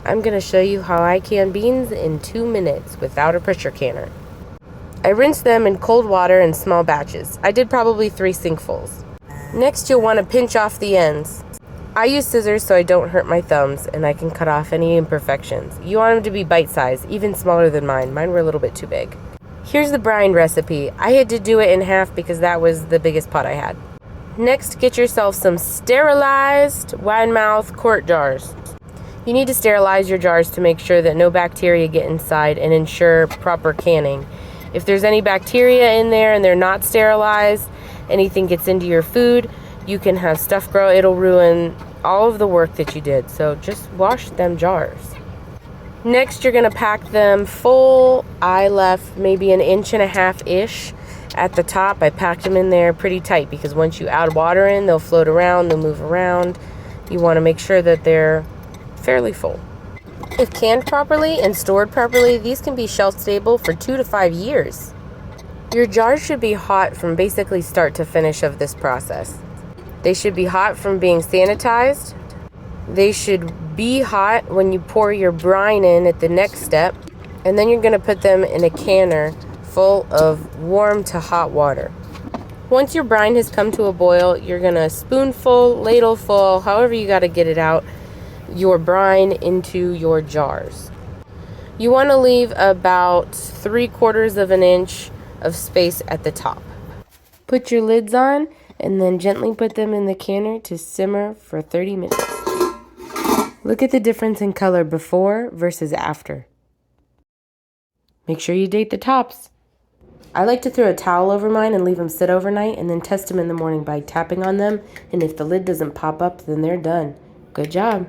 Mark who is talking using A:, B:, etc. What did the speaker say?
A: I'm going to show you how I can beans in 2 minutes without a pressure canner. I rinse them in cold water in small batches. I did probably 3 sinkfuls. Next, you'll want to pinch off the ends. I use scissors so I don't hurt my thumbs and I can cut off any imperfections. You want them to be bite-sized, even smaller than mine. Mine were a little bit too big. Here's the brine recipe. I had to do it in half because that was the biggest pot I had. Next, get yourself some sterilized wide-mouth quart jars. You need to sterilize your jars to make sure that no bacteria get inside and ensure proper canning. If there's any bacteria in there and they're not sterilized, anything gets into your food, you can have stuff grow. It'll ruin all of the work that you did. So just wash them jars. Next, you're going to pack them full. I left maybe 1.5 inch-ish at the top. I packed them in there pretty tight because once you add water in, they'll float around, they'll move around. You want to make sure that they're fairly full. If canned properly and stored properly, these can be shelf stable for 2 to 5 years. Your jars should be hot from basically start to finish of this process. They should be hot from being sanitized. They should be hot when you pour your brine in at the next step. And then you're going to put them in a canner full of warm to hot water. Once your brine has come to a boil, you're going to spoonful, ladleful, however you got to get it out, your brine into your jars. You want to leave about 3/4 of an inch of space at the top. Put your lids on and then gently put them in the canner to simmer for 30 minutes. Look at the difference in color before versus after. Make sure you date the tops. I like to throw a towel over mine and leave them sit overnight and then test them in the morning by tapping on them, and if the lid doesn't pop up, then they're done. Good job.